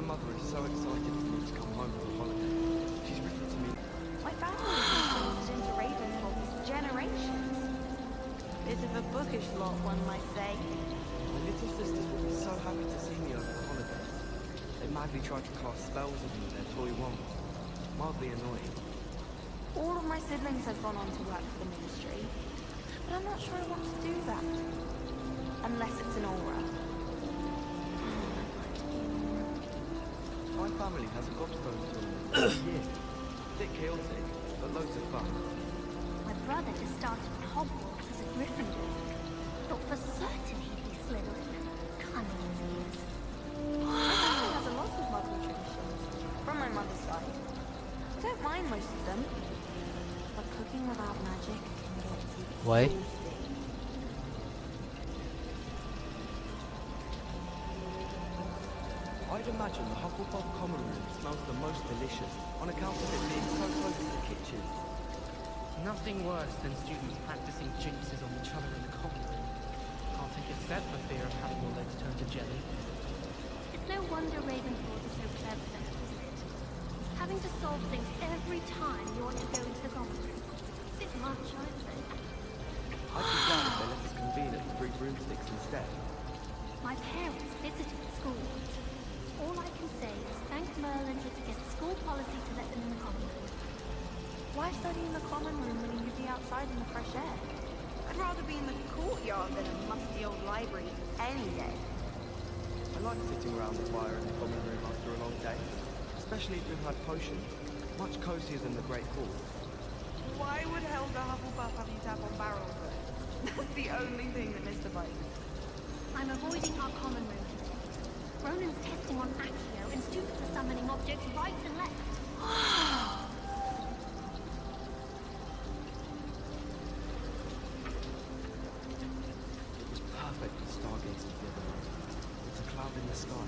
mother is so excited for me to come home for the holiday. She's written to me. My family has been sorted into Ravenhall for generations. Bit of a bookish lot, one might say. My little sisters will be so happy to see me over the holidays. They madly try to cast spells on me with their toy wands. Mildly annoying. All of my siblings have gone on to work for the ministry, but I'm not sure I want to do that. Unless it's an aura. My family has a gobstone tournament every year. Bit chaotic, but loads of fun. My brother just started at Hogwarts as a Gryffindor. Thought for certain he'd be Slytherin. Cunning as he is. My family has a lot of Muggle traditions, from my mother's side. I don't mind most of them, but cooking without magic can get Wait. exhausting. I'd imagine the Hufflepuff common room smells the most delicious, on account of it being so close to the kitchen. Nothing worse than students practicing jinxes on each other in the common room. Can't take a step for fear of having your legs turn to jelly. It's no wonder Ravenclaw is so clever then, isn't it? Having to solve things every time you want to go into the common room. Bit much, I'd say. I'd be glad if they let us convene at the Three Broomsticks instead. My parents visited the school once. All I can say is thank Merlin it's against school policy to let them in the common room. Why study in the common room when you could be outside in the fresh air? I'd rather be in the courtyard than a musty old library any day. I like sitting around the fire in the common room after a long day, especially if we've had potions. Much cosier than the Great Hall. Why would Helga Hufflepuff have you tap on barrels though? That's the only thing that mystifies me. I'm avoiding our common room today. Ronan's testing on Accio and students are summoning objects right and left. It was perfect for stargazing the other night. It's a cloud in the sky.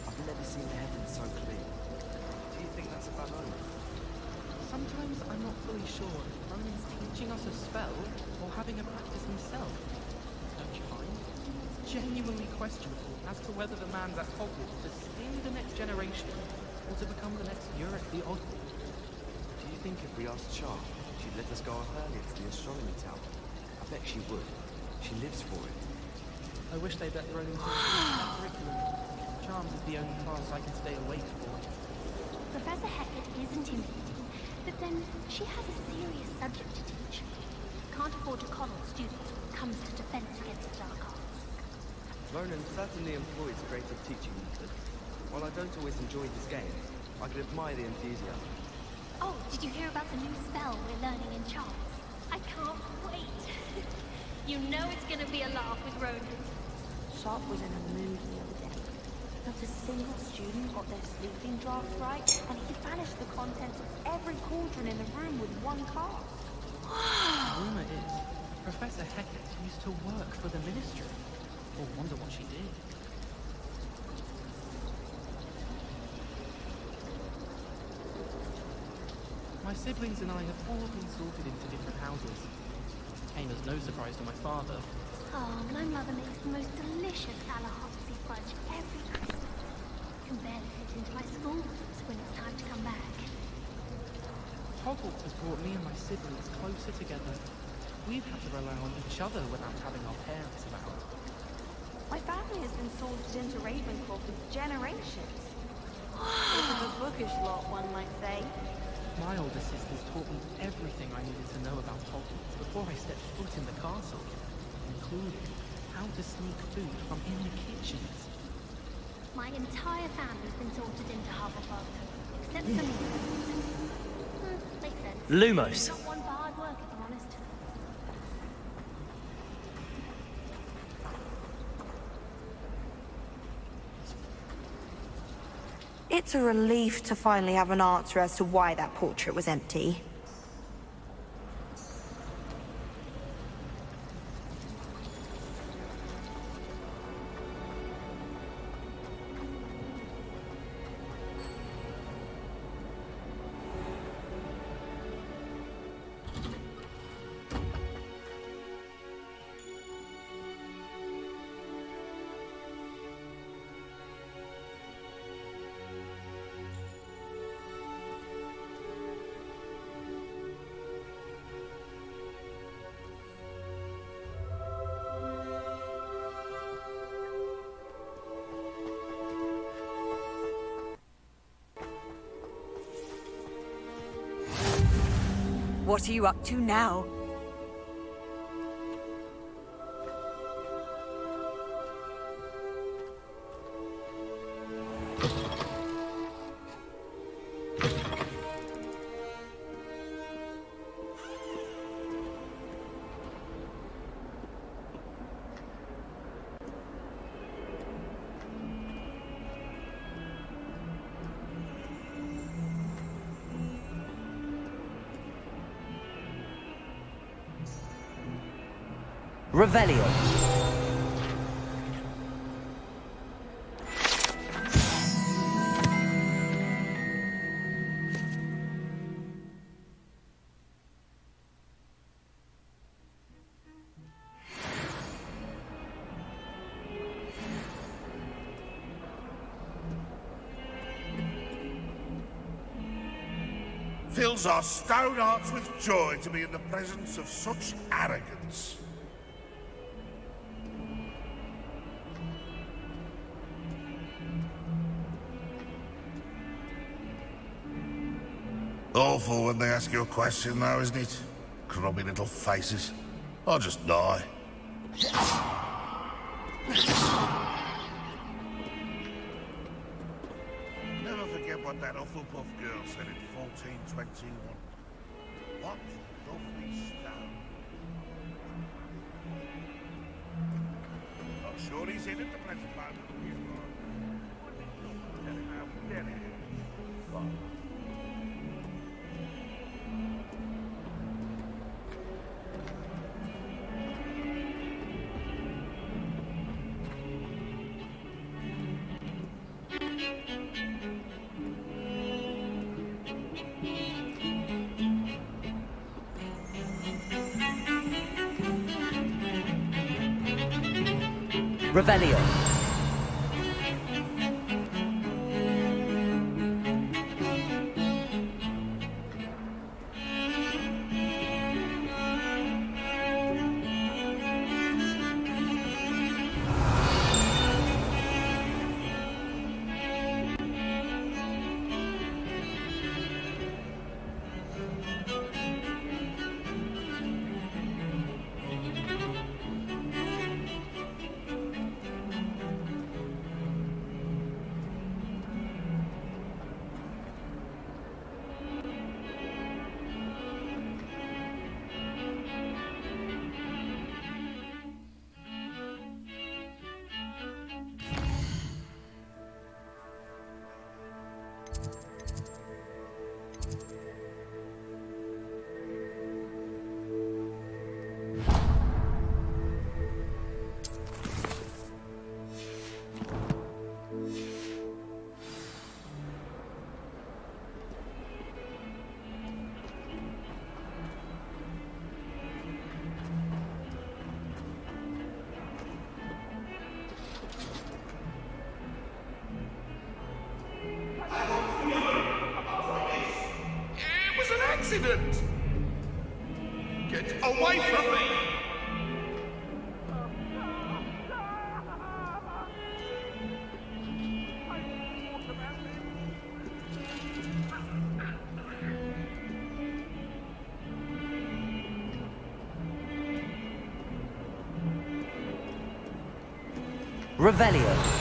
I've never seen the heavens so clear. Do you think that's a bad omen? Sometimes I'm not fully sure if Ronan's teaching us a spell or having a practice himself. Don't you find? It's genuinely questionable as to whether the man's at Hogwarts to steer the next generation or to become the next Uric the Oddball. Do you think if we asked Char, she'd let us go up earlier to the astronomy tower? I bet she would. She lives for it. I wish they'd let Ronan teach that curriculum. Charms is the only class I can stay awake for. Professor Hecat is intimidating, but then she has a serious subject to teach. Can't afford to coddle students when it comes to defense against the dark arts. Ronan certainly employs creative teaching methods. While I don't always enjoy his games, I can admire the enthusiasm. Oh, did you hear about the new spell we're learning in Charms? I can't wait. You know it's gonna be a laugh with Ronan. Sharp was in a mood the other day. Not a single student got their sleeping draft right, and he banished the contents of every cauldron in the room with one cast. The rumor is, Professor Hecat used to work for the Ministry. Or wonder what she did. My siblings and I have all been sorted into different houses. Came as no surprise to my father. Oh, my mother makes the most delicious Galahopsy fudge every Christmas. Can barely fit into my school boots when it's time to come back. Hogwarts has brought me and my siblings closer together. We've had to rely on each other without having our parents around. My family has been sorted into Ravenclaw for generations. Bit of a bookish lot, one might say. My older sisters taught me everything I needed to know about Hogwarts before I stepped foot in the castle, including how to sneak food from in the kitchens. My entire family's been sorted into Hufflepuff, except for me. Makes sense. Lumos. Not one for hard work, if I'm honest. It's a relief to finally have an answer as to why that portrait was empty. What are you up to now? Revelio. Fills our stout hearts with joy to be in the presence of such arrogance. Awful when they ask you a question now, isn't it? Grubby little faces. I'll just die. Never forget what that Hufflepuff girl said in 1421. What lovely stone. I'm sure he's in at the present moment. Revelio. Accident! Get away from me! Revelio.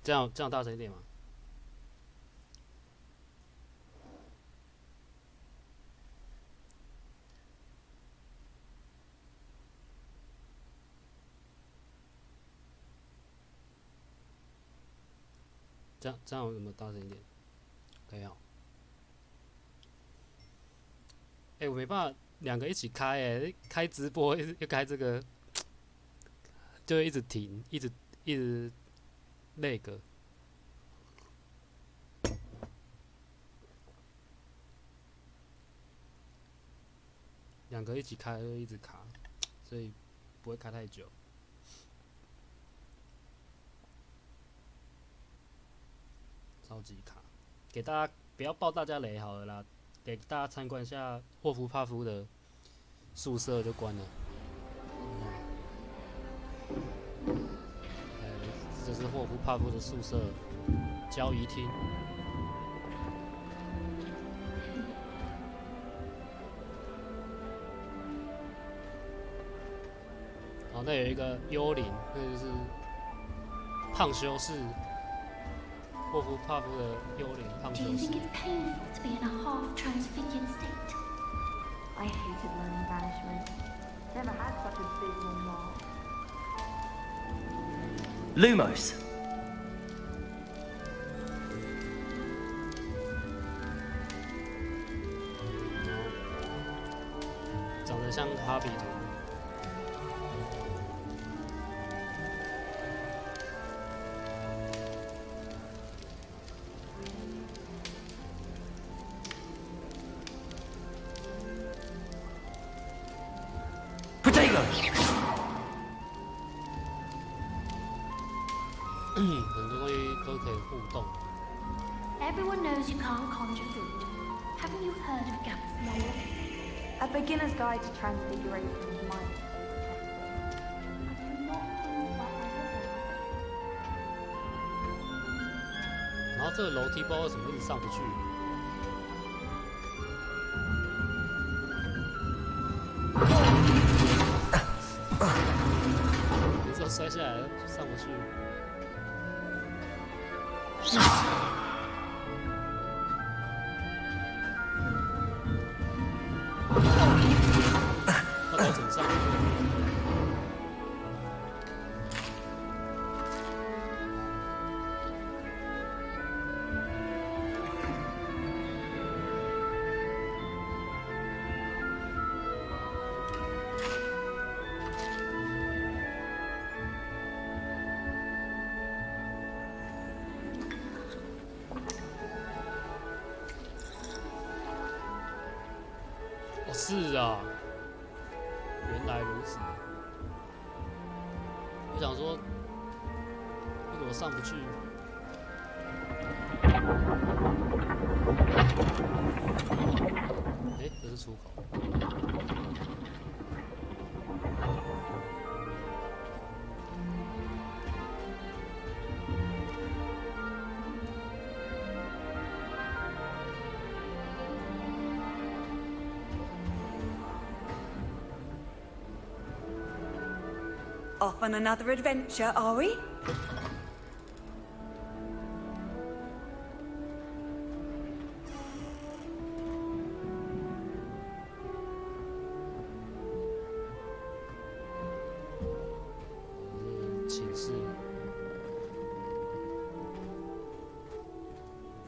这样大声一点吗？这样有没有大声一点？可以好。我没办法两个一起开开直播又开这个，就一直停，一直那个。两个一起开会一直卡，所以不会开太久。超级卡，给大家不要爆大家雷好了啦，给大家参观一下霍夫帕夫的宿舍就关了。这是霍夫帕夫的宿舍交谊厅。然后那有一个幽灵，那就是胖修士。霍夫帕夫的幽灵胖 Do 修 you 士。 think it's painful to be in a half-transfigured state? I hated learning banishment. Never had such a big one mark. Lumos. 长得像哈比图。很多东西都可以互动。Everyone knows you can't conjure food. Haven't you heard of Gamma's law? A beginner's guide to transfiguration's mind. 然后这个楼梯不知道为什么一直上不去。有时候摔下来就上不去。到底怎么上去？哦，是啊，原来如此。我想说，为什么上不去？这是出口。Off on another adventure, are we?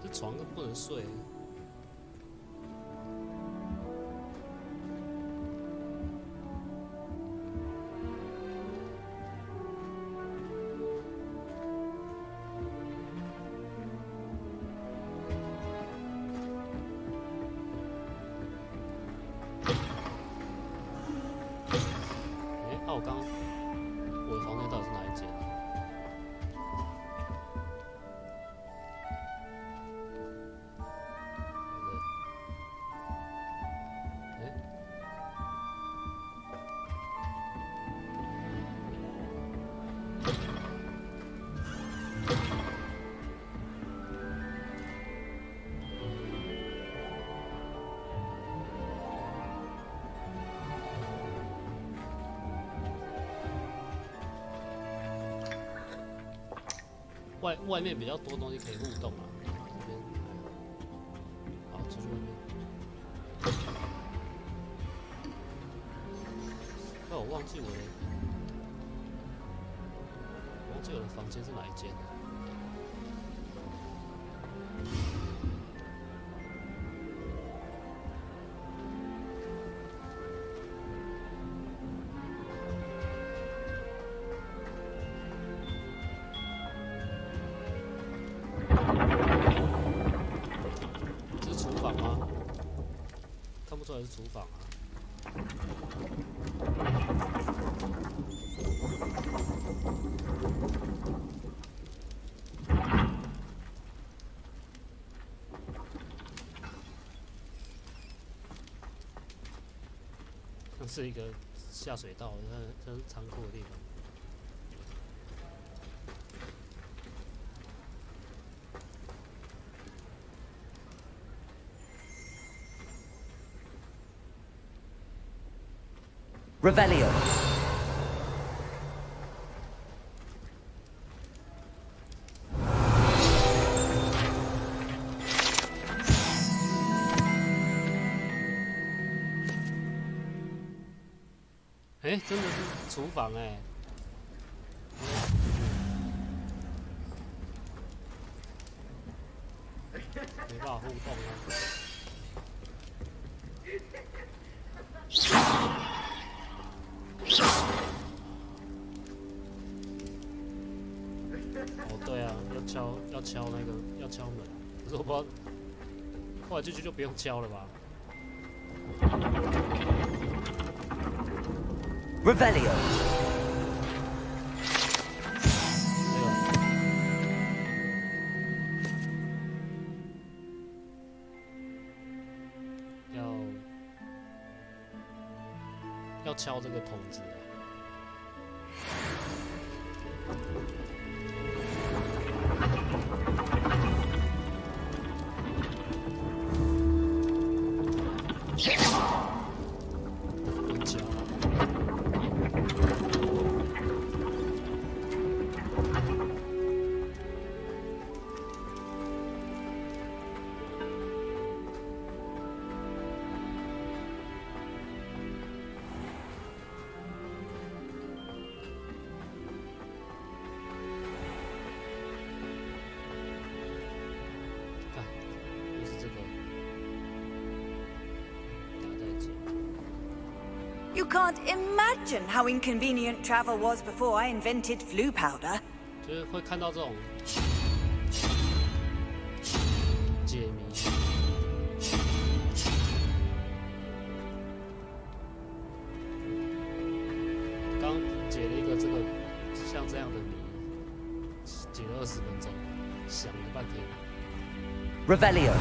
这床都不能睡。我的房间到底是哪一间？外面比较多东西可以互动啊。这边好，出去外面。我忘记我的房间是哪一间了。这是厨房吗？看不出来是厨房啊。是一个下水道，这是仓库的地方。Revelio.真的是厨房没办法互动啊。哦，对啊，要敲门，可是我不知道，后来就不用敲了吧。Revelio. 要敲这个筒子啊。You can't imagine how inconvenient travel was before I invented flu powder. 就是会看到这种解谜。刚解了一个这个像这样的谜，解了20分钟，想了半天。Revelio.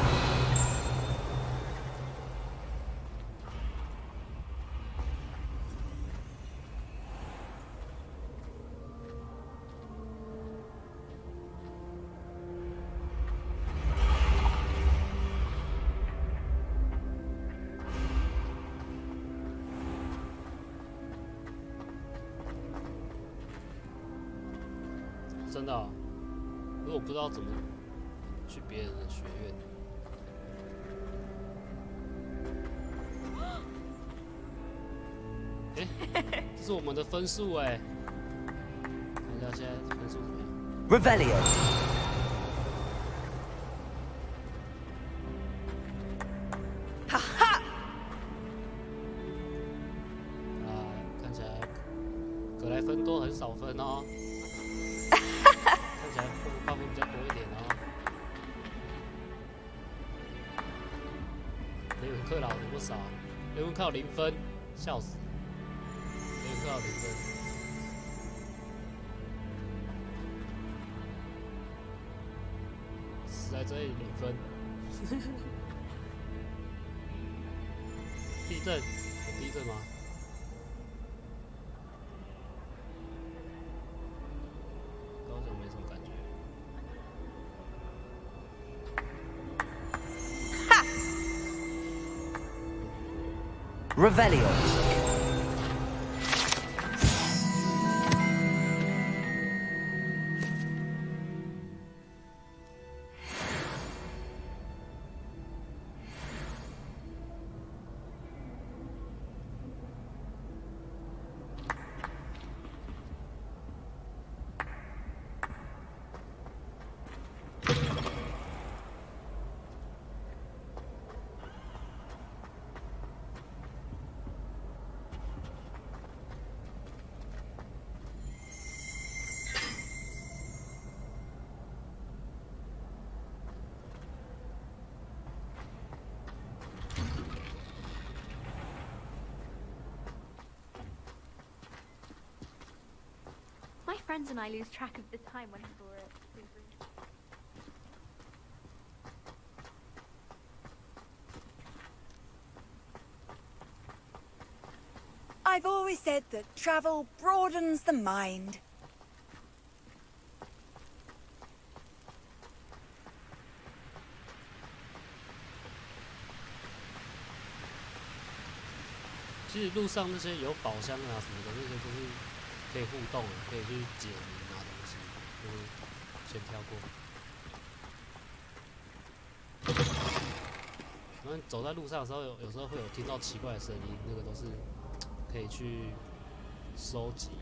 真的、啊，如果不知道怎么去别人的学院，这是我们的分数看一下现在分数怎么样 Revelio. 哈哈！看起来格莱芬多很少分哦。看起来八分比较多一点哦。雷文克劳有不少，雷文克劳0分，笑死。雷文克劳0分。死在这里0分。地震，有地震吗？高中没什么感觉。哈 Revelio. friends and I lose track of the time when people are sleeping. I've always said that travel broadens the mind. "其实路上那些有宝箱啊什么的，那些都是可以互动的，可以去解谜拿东西，就是先跳过。然后你走在路上的时候，有时候会有听到奇怪的声音，那个都是可以去收集的。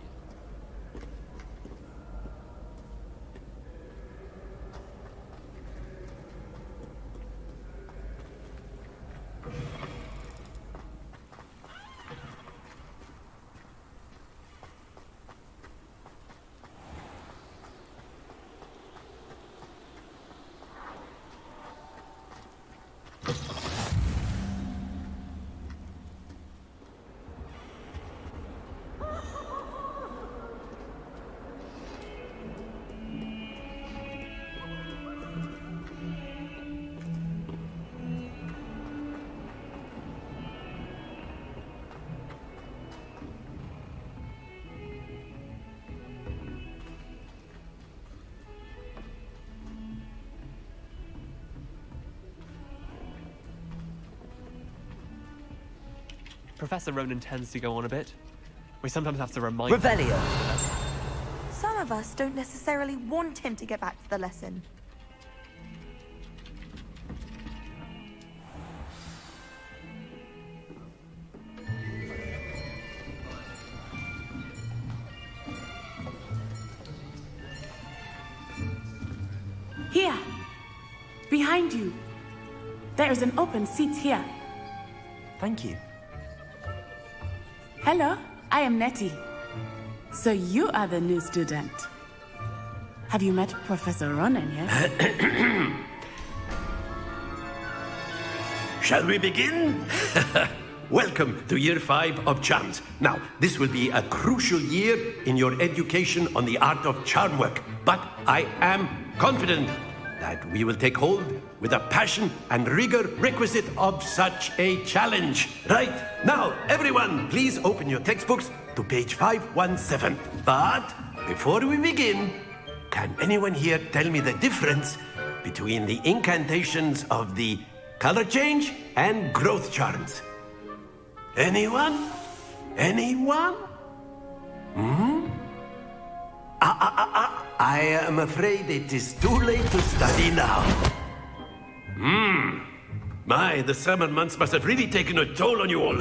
Professor Ronan tends to go on a bit. We sometimes have to remind Revelio. Some of us don't necessarily want him to get back to the lesson. Here! Behind you! There is an open seat here. Thank you. Hello, I am Nettie. So you are the new student. Have you met Professor Ronan yet? Shall we begin? Welcome to Year 5 of Charms. Now, this will be a crucial year in your education on the art of charm work. But I am confident that we will take hold with the passion and rigor requisite of such a challenge. Right, now, everyone, please open your textbooks to page 517. But before we begin, can anyone here tell me the difference between the incantations of the color change and growth charms? Anyone? Anyone? I am afraid it is too late to study now. My, the summer months must have really taken a toll on you all.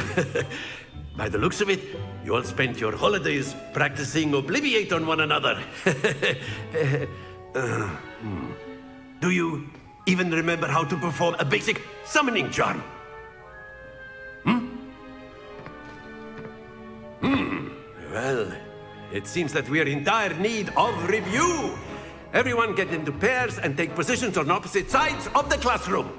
By the looks of it, you all spent your holidays practicing Obliviate on one another. Do you even remember how to perform a basic summoning charm? Well, it seems that we are in dire need of review. Everyone get into pairs and take positions on opposite sides of the classroom.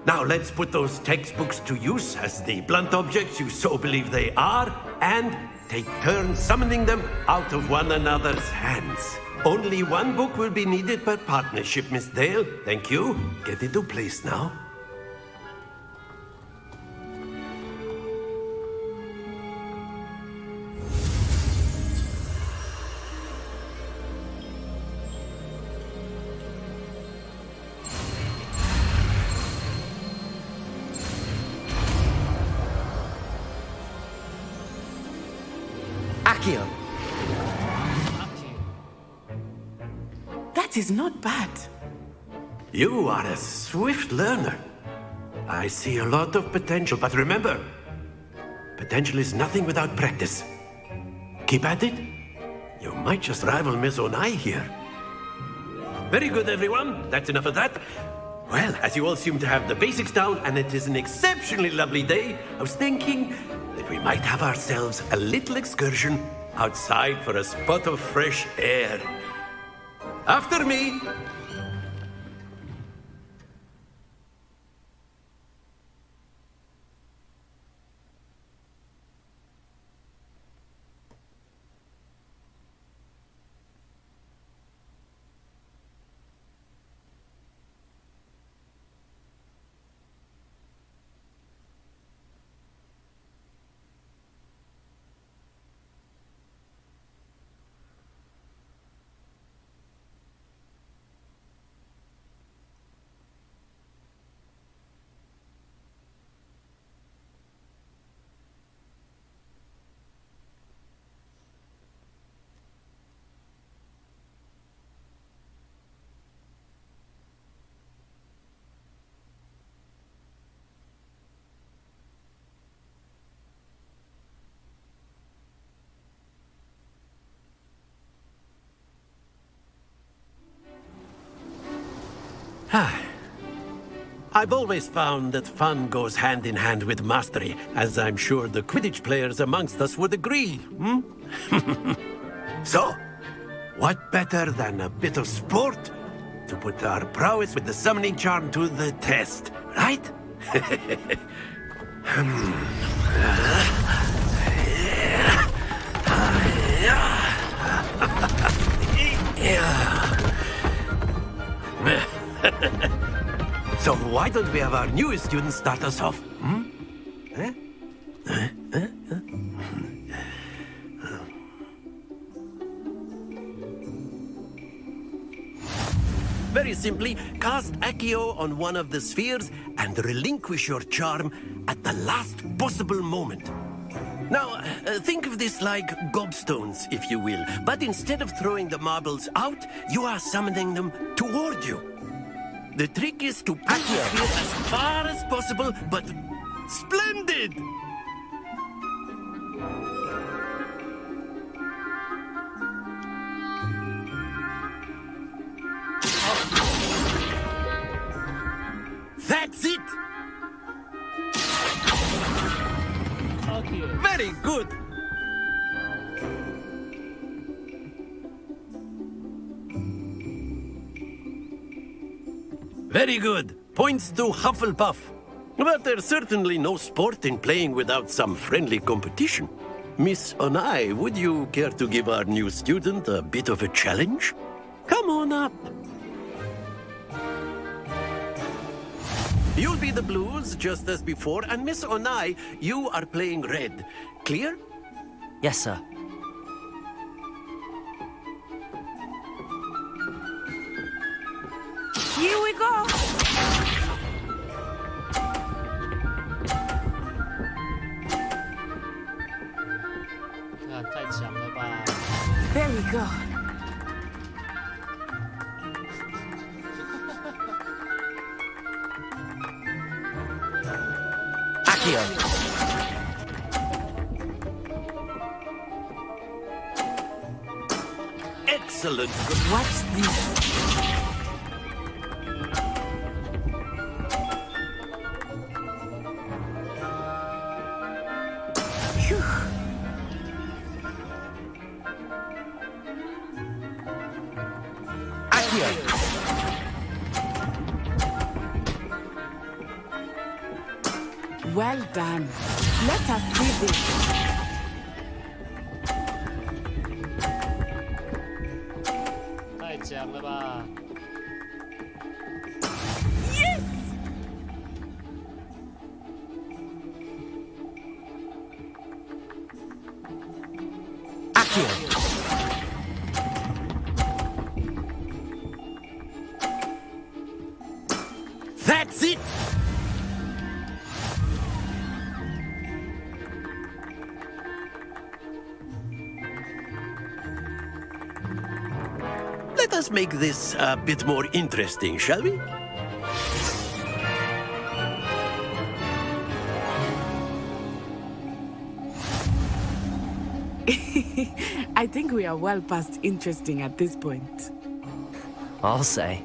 Now let's put those textbooks to use as the blunt objects you so believe they are, and take turns summoning them out of one another's hands. Only one book will be needed per partnership, Miss Dale. Thank you. Get into place now. Accio. That is not bad. You are a swift learner. I see a lot of potential, but remember, potential is nothing without practice. Keep at it. You might just rival Miss Onai here. Very good, everyone. That's enough of that. Well, as you all seem to have the basics down, and it is an exceptionally lovely day, I was thinking that we might have ourselves a little excursion outside for a spot of fresh air. After me. I've always found that fun goes hand in hand with mastery, as I'm sure the Quidditch players amongst us would agree. So, what better than a bit of sport to put our prowess with the summoning charm to the test, right? So why don't we have our newest student start us off? Very simply, cast Accio on one of the spheres and relinquish your charm at the last possible moment. Now, think of this like gobstones, if you will, but instead of throwing the marbles out, you are summoning them toward you. The trick is to push the sphere as far as possible, but splendid! That's it! Okay. Very good! Very good. Points to Hufflepuff. But there's certainly no sport in playing without some friendly competition. Miss Onai, would you care to give our new student a bit of a challenge? Come on up. You'll be the blues, just as before, and Miss Onai, you are playing red. Clear? Yes, sir. Here we go. There we go. Accio. Excellent. Watch this. Well done. Let us see this. Yes! Accio. That's it! Let us make this a bit more interesting, shall we? I think we are well past interesting at this point. I'll say.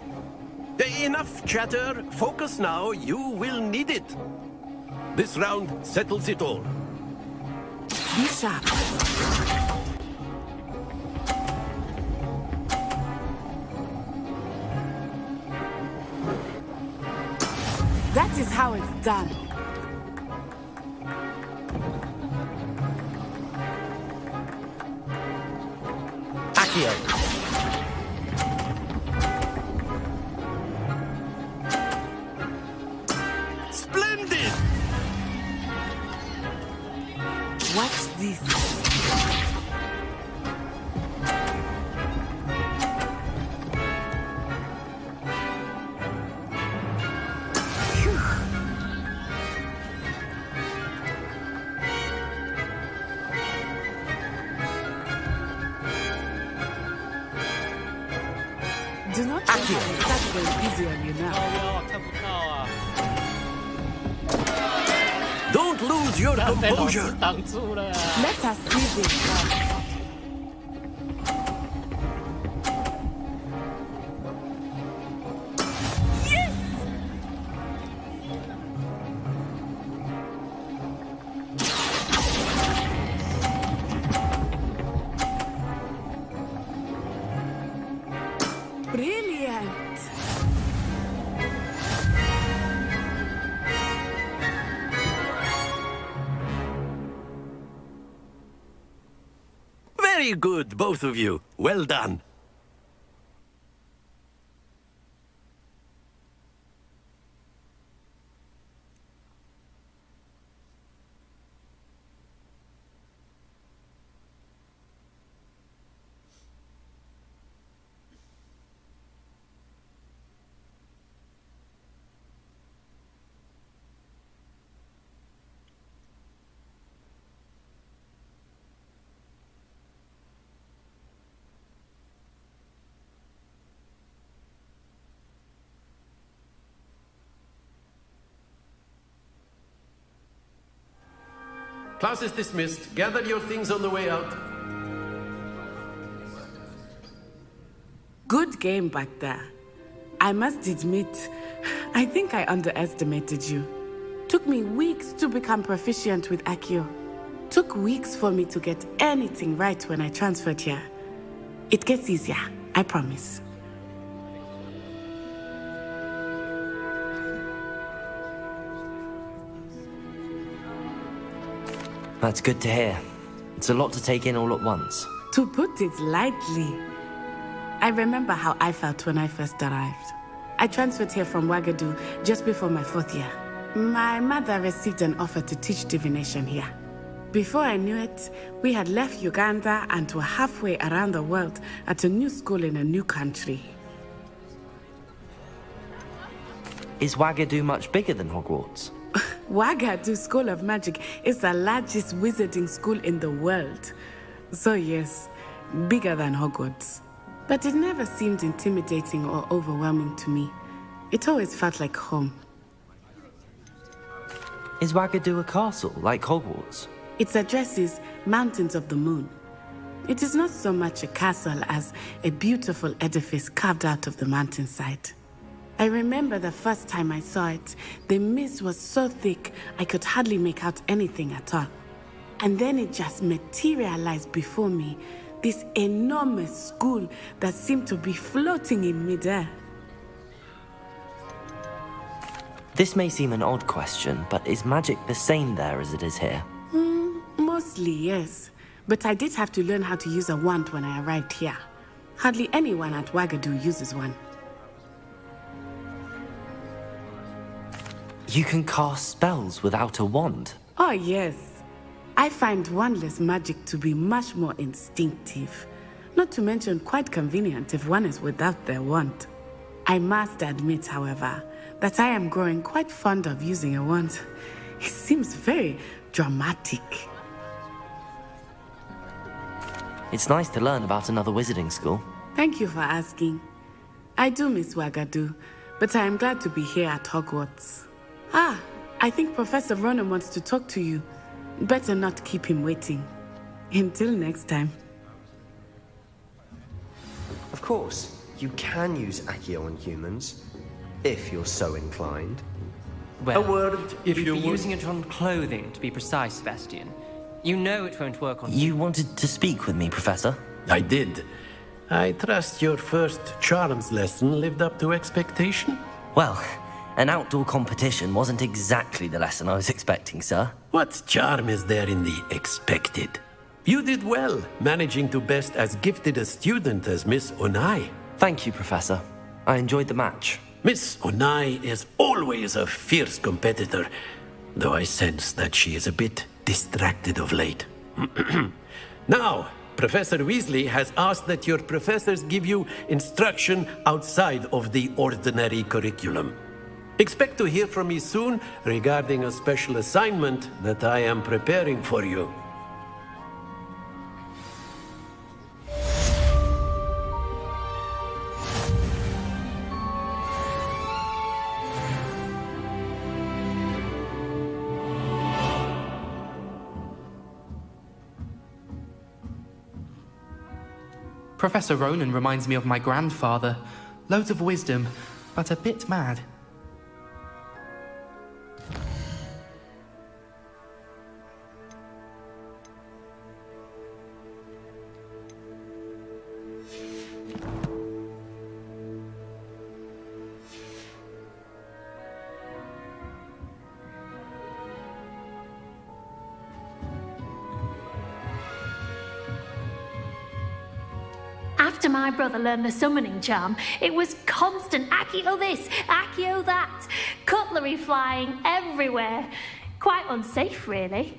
Enough chatter. Focus now. You will need it. This round settles it all. Be sharp. That is how it's done. Accio. Splendid! Watch this. Do not let it start going easy on you now. Don't lose your composure. Let us see this. Yes! Very good, both of you. Well done. Class is dismissed. Gather your things on the way out. Good game back there. I must admit, I think I underestimated you. Took me weeks to become proficient with Accio. Took weeks for me to get anything right when I transferred here. It gets easier, I promise. That's good to hear. It's a lot to take in all at once. To put it lightly, I remember how I felt when I first arrived. I transferred here from Wagadu just before my 4th year. My mother received an offer to teach divination here. Before I knew it, we had left Uganda and were halfway around the world at a new school in a new country. Is Wagadu much bigger than Hogwarts? Wagadu School of Magic is the largest wizarding school in the world. So yes, bigger than Hogwarts. But it never seemed intimidating or overwhelming to me. It always felt like home. Is Wagadu a castle, like Hogwarts? Its address is Mountains of the Moon. It is not so much a castle as a beautiful edifice carved out of the mountainside. I remember the first time I saw it, the mist was so thick I could hardly make out anything at all. And then it just materialized before me, this enormous school that seemed to be floating in midair. This may seem an odd question, but is magic the same there as it is here? Mostly, yes. But I did have to learn how to use a wand when I arrived here. Hardly anyone at Wagadu uses one. You can cast spells without a wand? Oh, yes. I find wandless magic to be much more instinctive. Not to mention quite convenient if one is without their wand. I must admit, however, that I am growing quite fond of using a wand. It seems very dramatic. It's nice to learn about another wizarding school. Thank you for asking. I do miss Wagadu, but I am glad to be here at Hogwarts. Ah, I think Professor Ronan wants to talk to you. Better not keep him waiting. Until next time. Of course, you can use Accio on humans, if you're so inclined. Well, A word, if you'd you be would. using it on clothing, to be precise, Sebastian. You know it won't work on... You wanted to speak with me, Professor? I did. I trust your first charms lesson lived up to expectation? Well, an outdoor competition wasn't exactly the lesson I was expecting, sir. What charm is there in the expected? You did well, managing to best as gifted a student as Miss Onai. Thank you, Professor. I enjoyed the match. Miss Onai is always a fierce competitor, though I sense that she is a bit distracted of late. Now, Professor Weasley has asked that your professors give you instruction outside of the ordinary curriculum. Expect to hear from me soon regarding a special assignment that I am preparing for you. Professor Ronan reminds me of my grandfather. Loads of wisdom, but a bit mad. After my brother learned the summoning charm, it was constant Accio this, Accio that. Cutlery flying everywhere. Quite unsafe, really.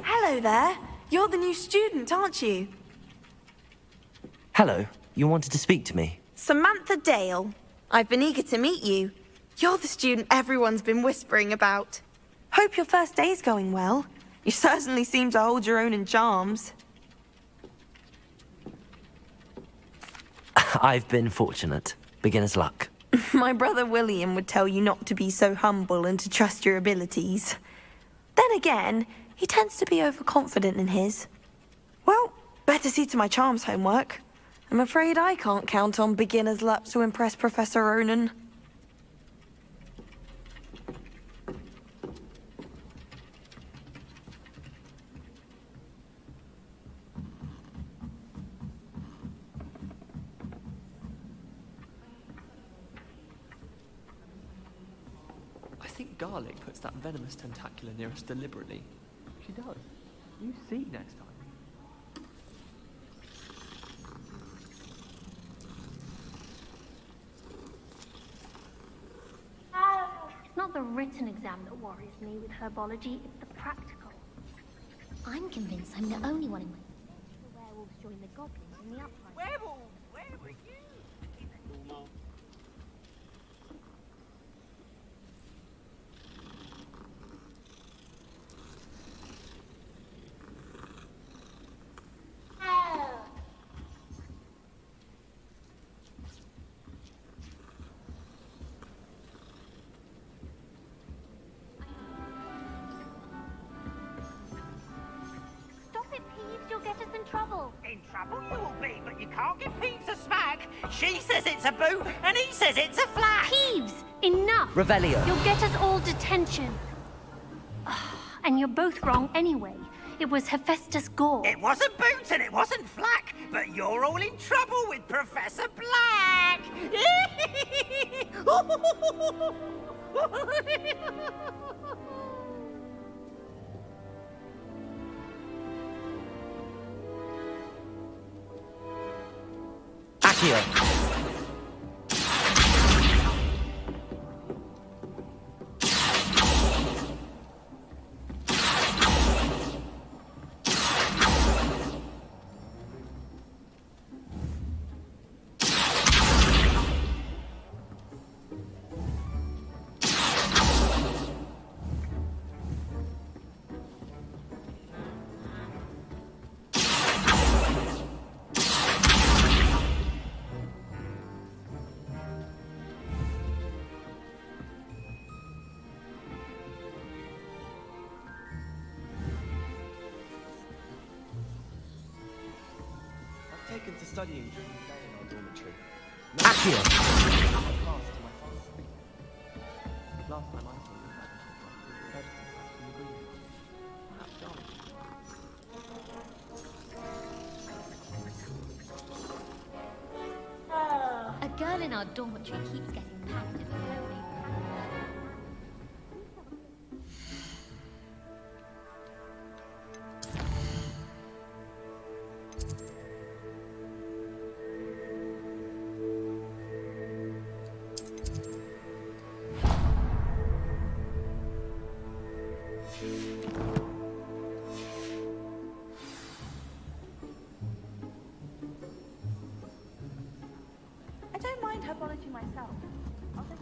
Hello there. You're the new student, aren't you? Hello, you wanted to speak to me? Samantha Dale. I've been eager to meet you. You're the student everyone's been whispering about. Hope your first day's going well. You certainly seem to hold your own in charms. I've been fortunate. Beginner's luck. My brother William would tell you not to be so humble and to trust your abilities. Then again, he tends to be overconfident in his. Well, better see to my charms homework. I'm afraid I can't count on beginner's luck to impress Professor Ronan. I think Garlic puts that venomous tentacular near us deliberately. She does. You see next time. It's not the written exam that worries me with herbology, it's the practical. I'm convinced I'm the only one in my... The werewolves join the goblins in the uprising. Werewolves? Where were you? Stop it, Peeves, you'll get us in trouble. In trouble you will be, but you can't give Peeves a smack. She says it's a boo, and he says it's a flat. Peeves, enough! Revelio. You'll get us all detention. And you're both wrong anyway. It was Hephaestus Gore. It wasn't Boot and it wasn't Flack, but you're all in trouble with Professor Black. Accio. Taken to studying during the day in our dormitory. Accio. Last time I saw you, bed in the room. Perhaps Garlic. A girl in our dormitory keeps getting packed as a lonely. I don't mind herbology myself. I'll just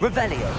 Revelio.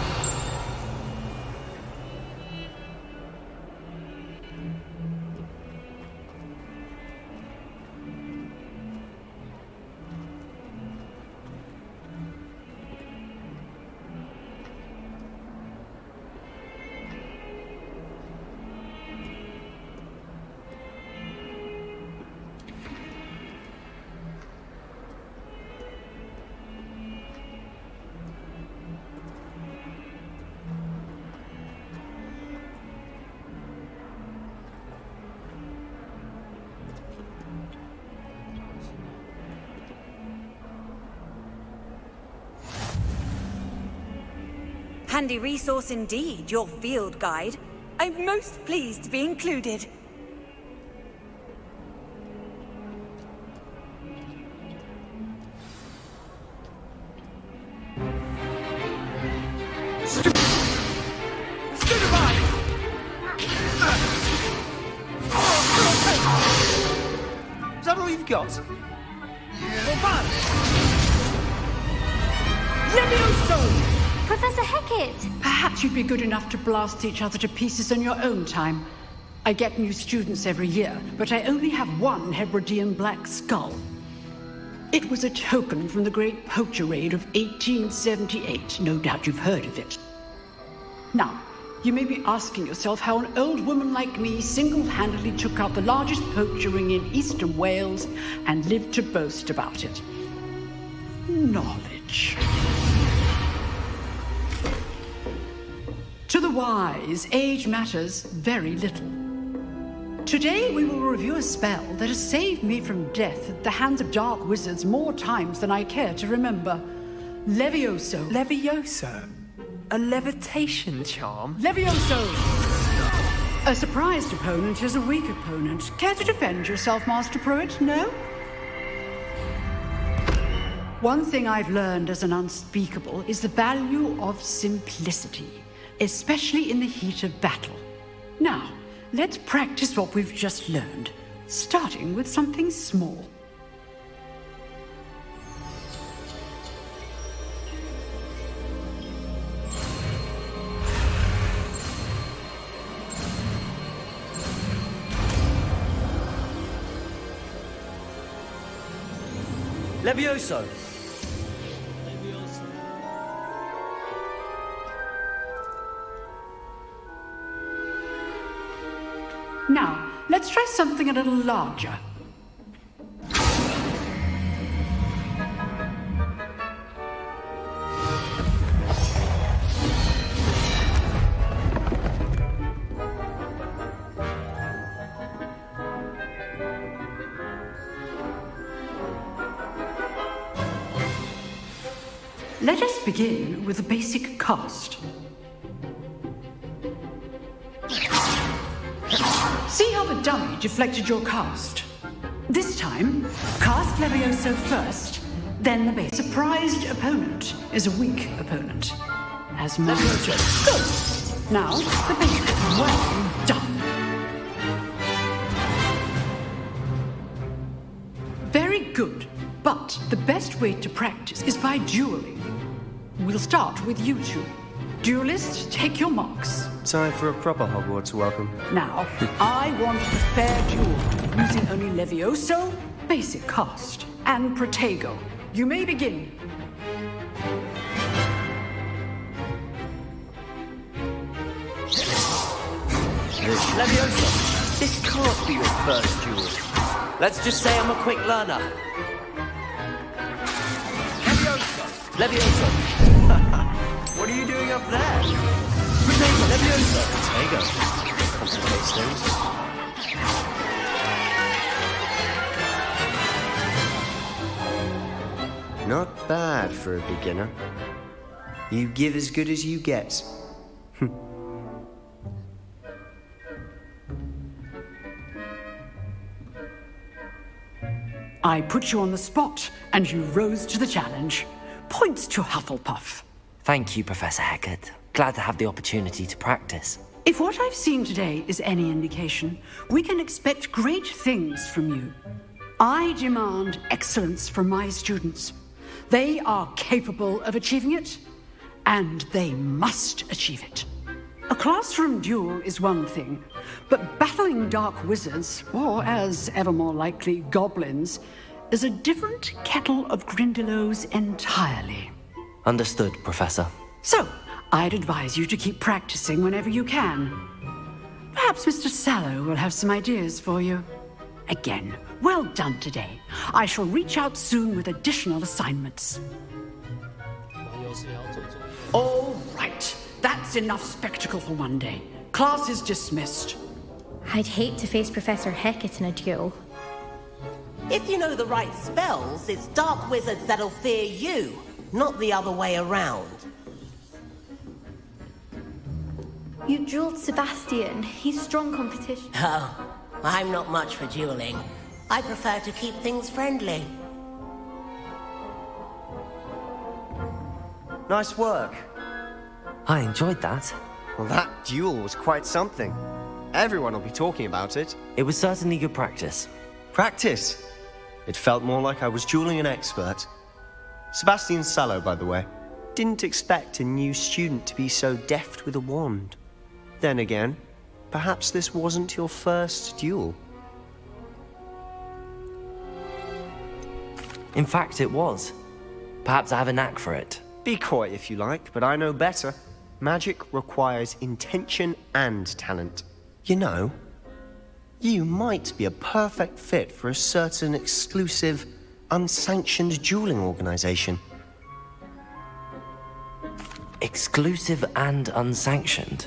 Handy resource indeed, your field guide. I'm most pleased to be included. Is that all you've got? Levioso! Professor Hackett! Perhaps you'd be good enough to blast each other to pieces on your own time. I get new students every year, but I only have one Hebridean black skull. It was a token from the Great Poacher Raid of 1878. No doubt you've heard of it. Now, you may be asking yourself how an old woman like me single-handedly took out the largest poacher ring in eastern Wales and lived to boast about it. Knowledge. To the wise, age matters very little. Today we will review a spell that has saved me from death at the hands of dark wizards more times than I care to remember. Levioso. Levioso? A levitation charm? Levioso! A surprised opponent is a weak opponent. Care to defend yourself, Master Pruitt? No? One thing I've learned as an unspeakable is the value of simplicity, especially in the heat of battle. Now, let's practice what we've just learned, starting with something small. Levioso. Now, let's try something a little larger. Let us begin with a basic cast. See how the dummy deflected your cast? This time, cast Levioso first, then the base. Surprised opponent is a weak opponent. As Levioso. Good! Now, the basic. Well done. Very good, but the best way to practice is by dueling. We'll start with you two. Duelists, take your marks. Time for a proper Hogwarts welcome. Now, I want a fair duel, using only Levioso, basic cast, and Protego. You may begin. Levioso, this can't be your first duel. Let's just say I'm a quick learner. Levioso! What are you doing up there? Protego! Levioso! Protego. Complicates things. Not bad for a beginner. You give as good as you get. I put you on the spot, and you rose to the challenge. Points to Hufflepuff. Thank you, Professor Hackett. Glad to have the opportunity to practice. If what I've seen today is any indication, we can expect great things from you. I demand excellence from my students. They are capable of achieving it, and they must achieve it. A classroom duel is one thing, but battling dark wizards, or as ever more likely, goblins, is a different kettle of Grindylows entirely. Understood, Professor. So, I'd advise you to keep practicing whenever you can. Perhaps Mr. Sallow will have some ideas for you. Again, well done today. I shall reach out soon with additional assignments. All right. That's enough spectacle for one day. Class is dismissed. I'd hate to face Professor Hecat in a duel. If you know the right spells, it's dark wizards that'll fear you, not the other way around. You dueled Sebastian. He's strong competition. Oh, I'm not much for dueling. I prefer to keep things friendly. Nice work. I enjoyed that. Well, that duel was quite something. Everyone will be talking about it. It was certainly good practice. Practice? It felt more like I was dueling an expert. Sebastian Sallow, by the way. Didn't expect a new student to be so deft with a wand. Then again, perhaps this wasn't your first duel. In fact, it was. Perhaps I have a knack for it. Be coy if you like, but I know better. Magic requires intention and talent. You know, you might be a perfect fit for a certain exclusive, unsanctioned dueling organization. Exclusive and unsanctioned?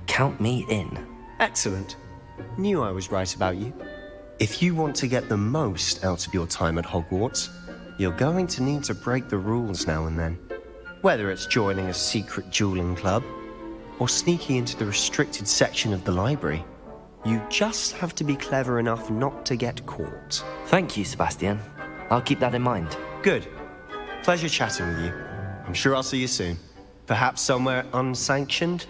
Count me in. Excellent. Knew I was right about you. If you want to get the most out of your time at Hogwarts, you're going to need to break the rules now and then. Whether it's joining a secret dueling club, or sneaking into the restricted section of the library, you just have to be clever enough not to get caught. Thank you, Sebastian. I'll keep that in mind. Good. Pleasure chatting with you. I'm sure I'll see you soon. Perhaps somewhere unsanctioned?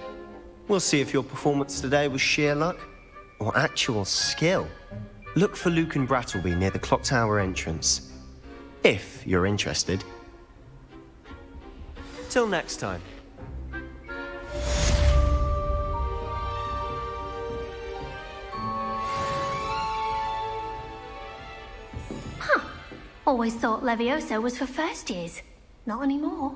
We'll see if your performance today was sheer luck, or actual skill. Look for Luke and Brattleby near the clock tower entrance. If you're interested. Till next time. Always thought Leviosa was for first years. Not anymore.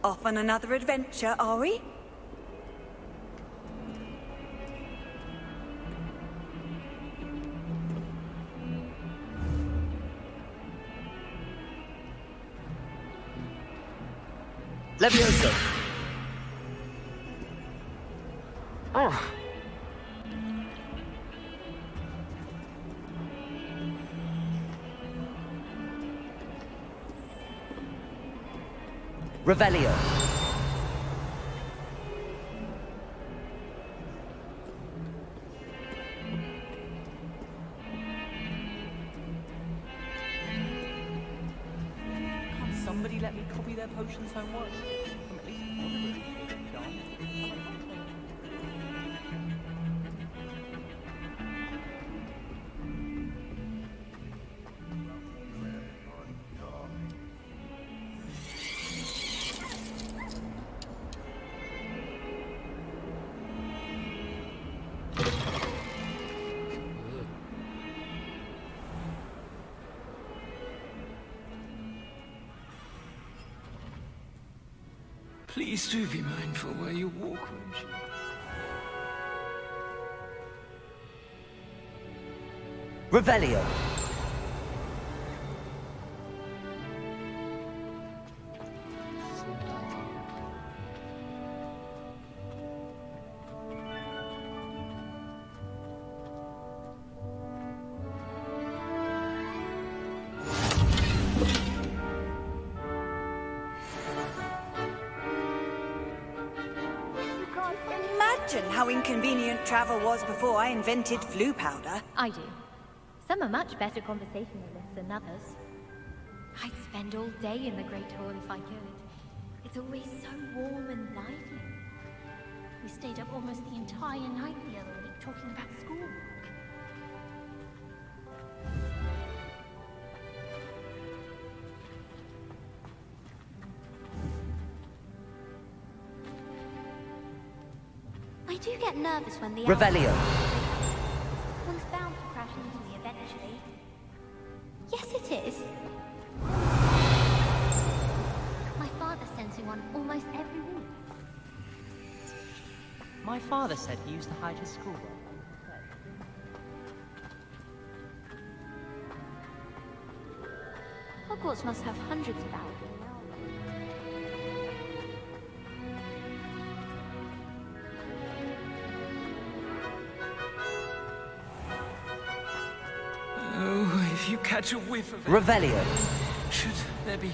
Off on another adventure, are we? Leviosa! Oh. Revelio. Can't somebody let me copy their potions homework? I'm at least moderately charmed. Please do be mindful where you walk, won't you? Revelio. imagine how inconvenient travel was before I invented flu powder. I do. Some are much better conversationalists than others. I'd spend all day in the Great Hall if I could. It's always so warm and lively. We stayed up almost the entire night the other week talking about schoolwork. I do get nervous when the Revelio. One's bound to crash into me eventually. Yes, it is. My father sends me one almost every week. My father said he used to hide his schoolwork. Hogwarts must have hundreds of hours. Oh, if you catch a whiff of it. Revelio. Should there be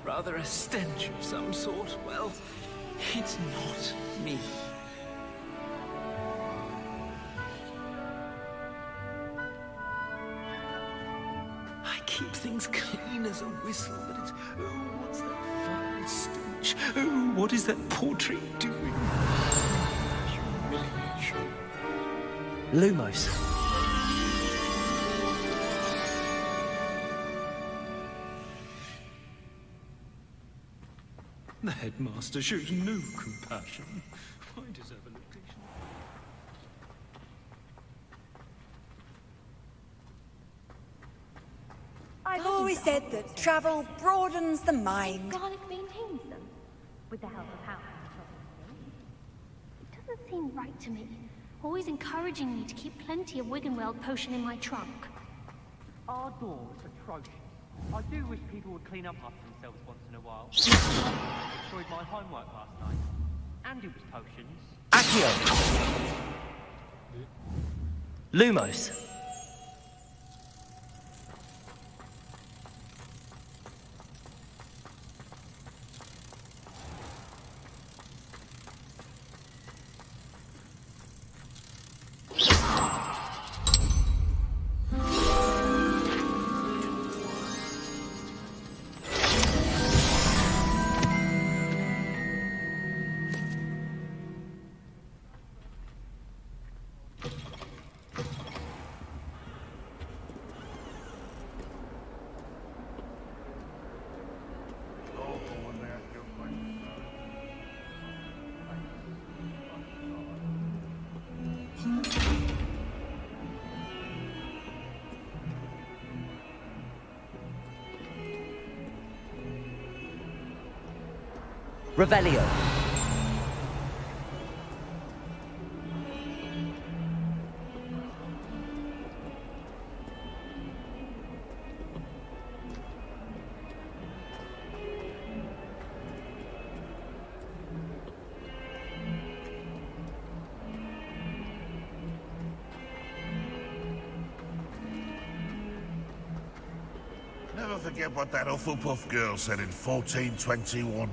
rather a stench of some sort? Well, it's not me. I keep things clean as a whistle, but it's... Oh, what's that fine stench? Oh, what is that portrait doing? Humiliation. Lumos. The headmaster shows no compassion. I deserve a location. I've always said that travel broadens the mind. Garlic maintains them, with the help of Howard. It doesn't seem right to me. Always encouraging me to keep plenty of Wiggenweld potion in my trunk. Our doors are atrocious. I do wish people would clean up after themselves once in a while. I destroyed my homework last night. And it was potions. Accio. Lumos. Revelio. Never forget what that Hufflepuff girl said in 1421.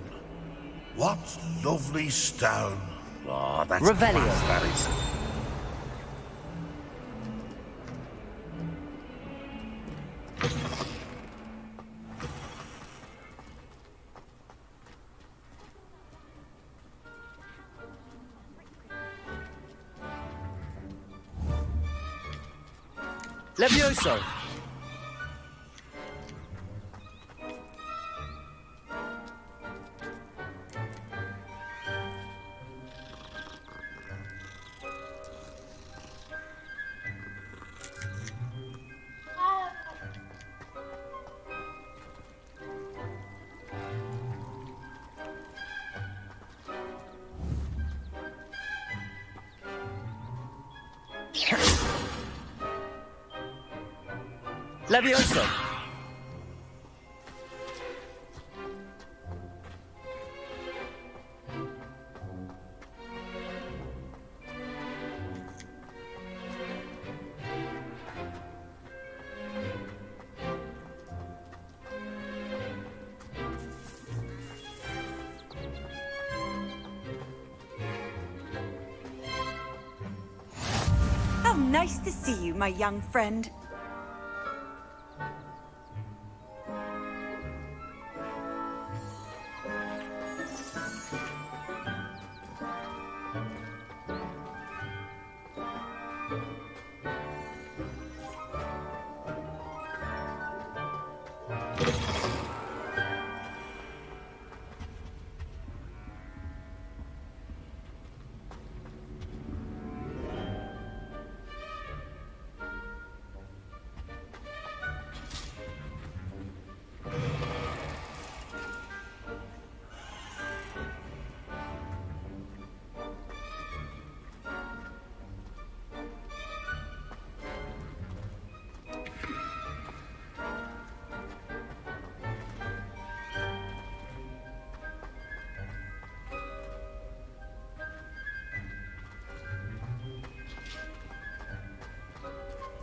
What lovely stone. Oh, that's Revelio. class, that is. Levioso. Levioso. Nice to see you, my young friend.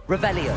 Revelio.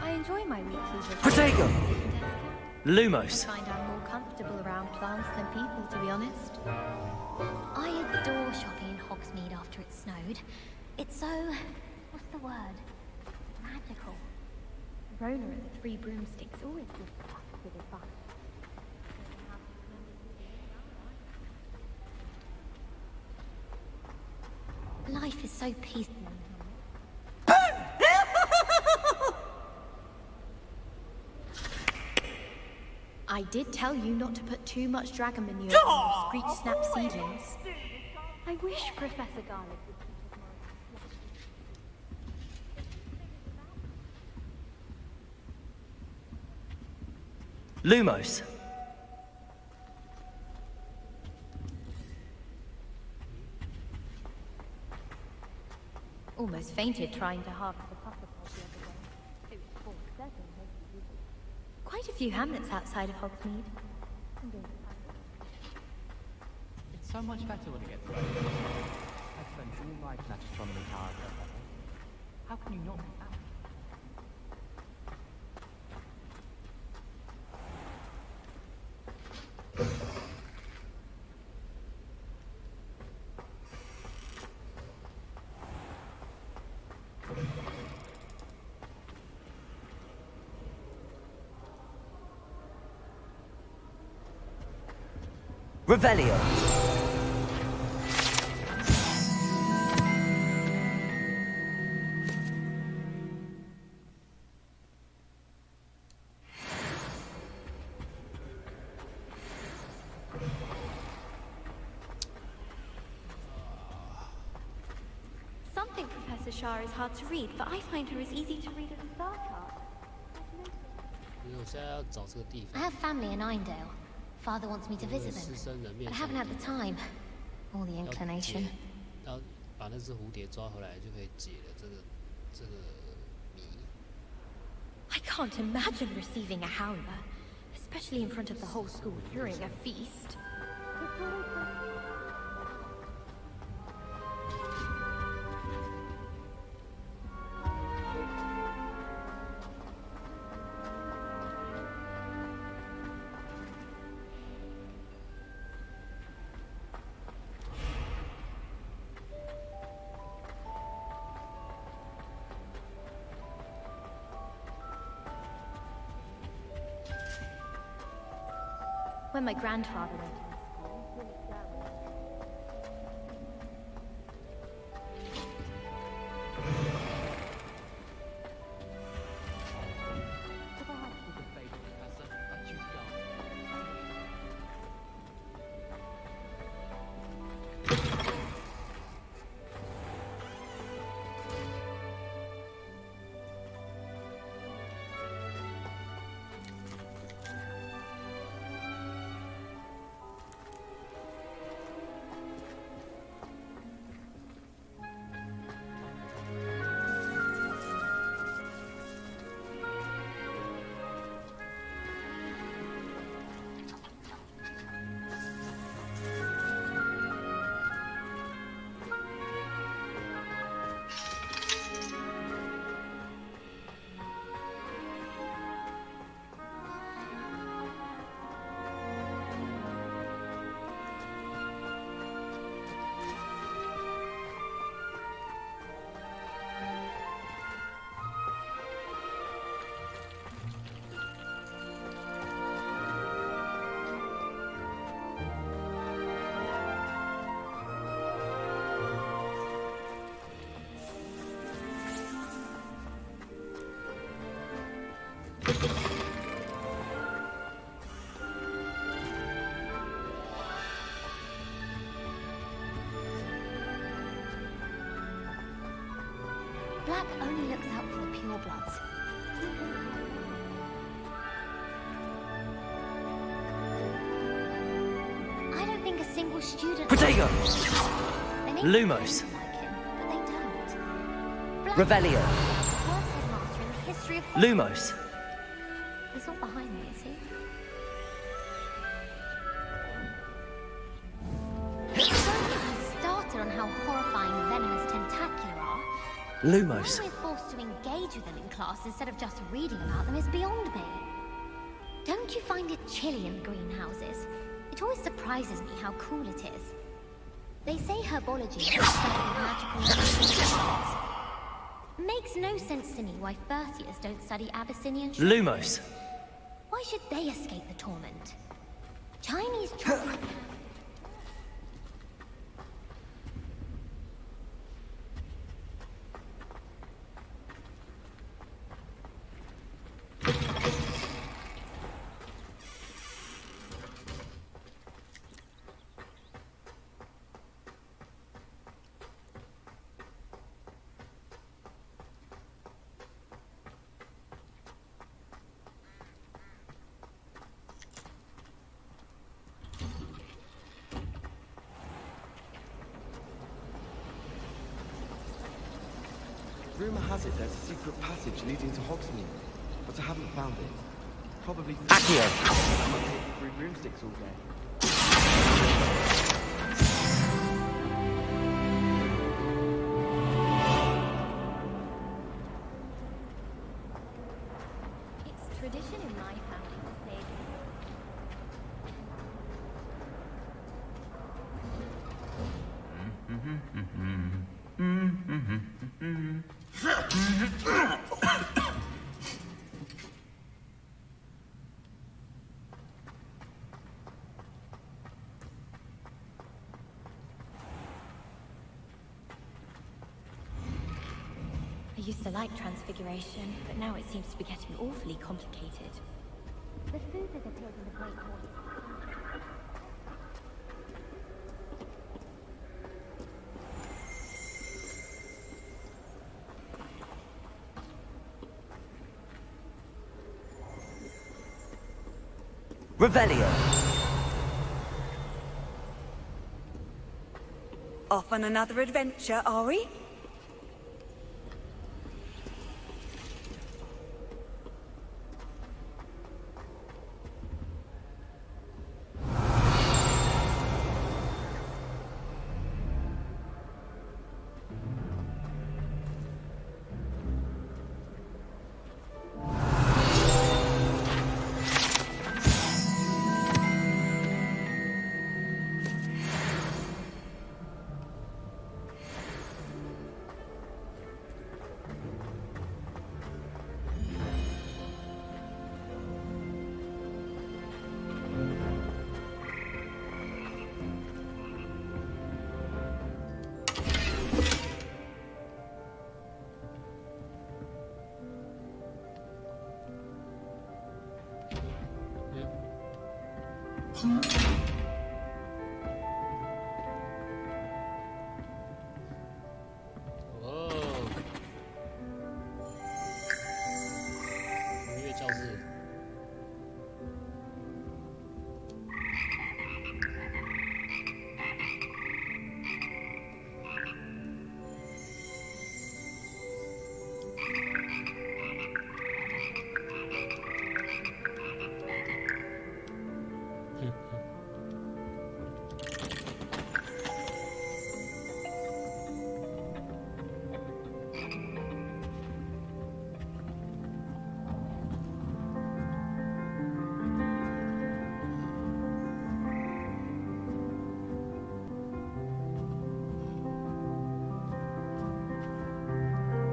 I enjoy my weekly visits. Protego. Lumos. I find I'm more comfortable around plants than people, to be honest. I adore shopping in Hogsmeade after it snowed. It's so... what's the word? Magical. Rona at the Three Broomsticks always gives us good advice. Life is so peaceful. I did tell you not to put too much dragon manure on your screech snap seedlings. I wish Professor Garlic would keep us more... Lumos. Almost fainted trying to harvest the puffle the other day. It was 4-7. Quite a few hamlets outside of Hogsmeade. It's so much better when it gets late. I spent all night in that astronomy tower. How can you not be back? Revelio. Some think Professor Shah is hard to read, but I find her as easy to read as a star chart. 我现在要找这个地 I 方。 have family in Irondale. Father wants me to visit them, but I haven't had the time or the inclination. 要把那只蝴蝶抓回来，就可以解了这个谜。 I can't imagine receiving a howler, especially in front of the whole school during a feast. When my grandfather went to the school, Black only looks out for the purebloods. I don't think a single student... Protego! They may Lumos. like him, but they don't. Black Revelio. worst headmaster in the history of... Lumos. He's not behind me, is he? Don't get me started on how horrifying venomous tentacular are. Lumos. Why we're forced to engage with them in class instead of just reading about them is beyond me. Don't you find it chilly in the greenhouses? It always surprises me how cool it is. They say herbology is the study of magical plants. Makes no sense to me why first years don't study Abyssinian shrubs. Lumos. Why should they escape the torment? Chinese chocolate. Rumour has it there's a secret passage leading to Hogsmeade, but I haven't found it. Probably Accio. I might take through broomsticks all day. It's tradition in my family to say I used to like Transfiguration, but now it seems to be getting awfully complicated. The food that appears in the Great Hall. Revelio. Off on another adventure, are we?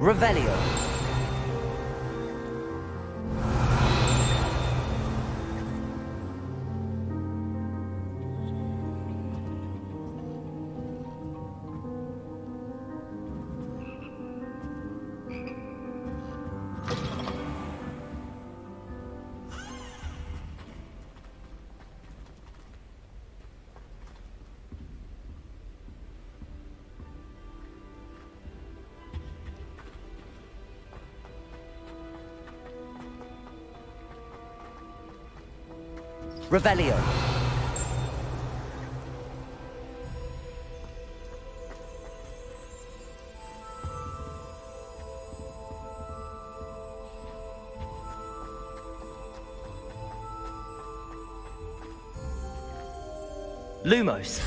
Revelio. Revelio. Lumos.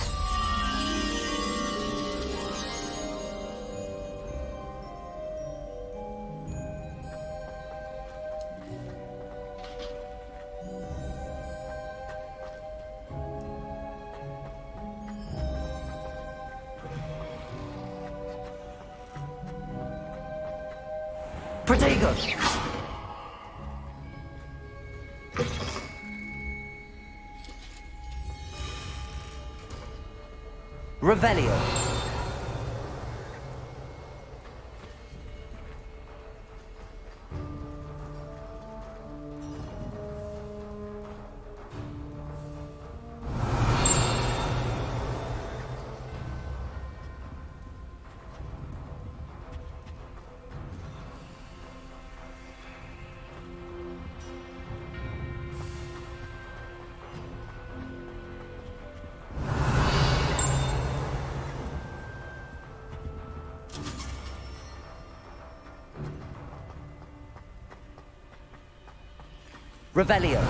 Protego. Revelio. Revelio.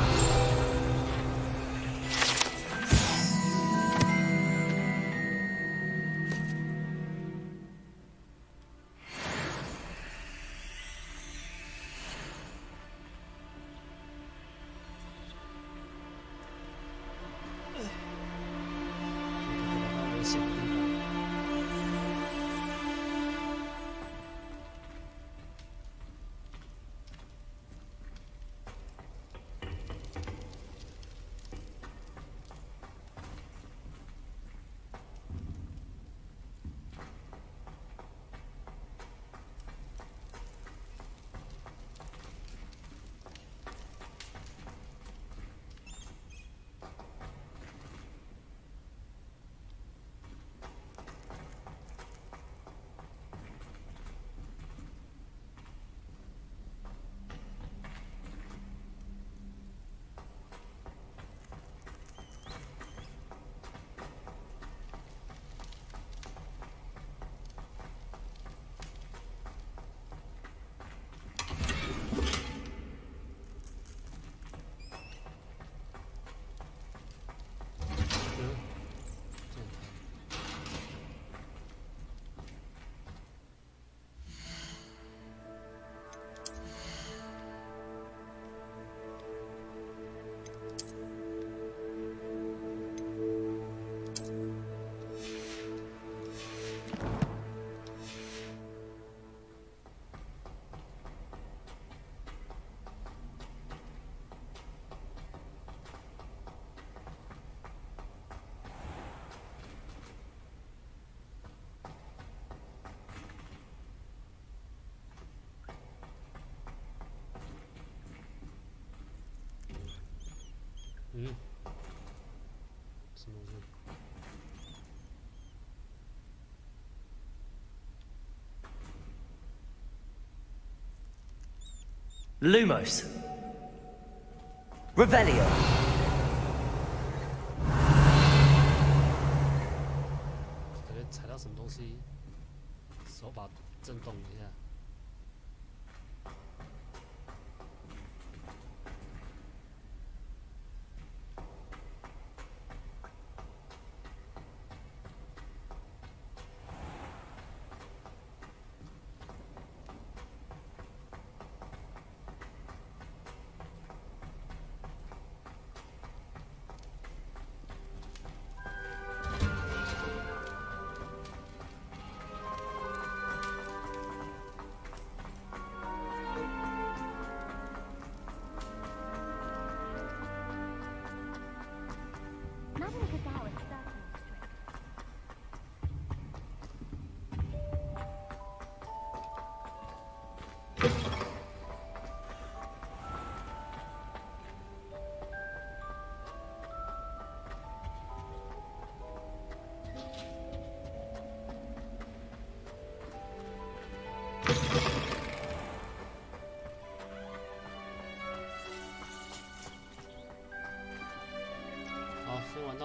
Lumos. Revelio. 感觉踩到什么东西，手把震动一下。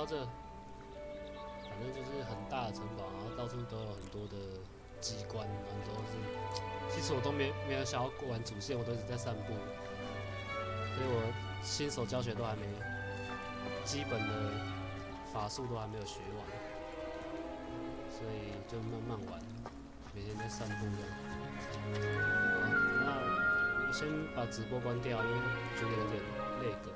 到这，反正就是很大的城堡，然后到处都有很多的机关，然后都是，其实我都没有想要玩主线，我都一直在散步，所以我新手教学都还没，基本的法术都还没有学完，所以就慢慢玩，每天在散步这样。好，那我先把直播关掉，因为觉得有点累个。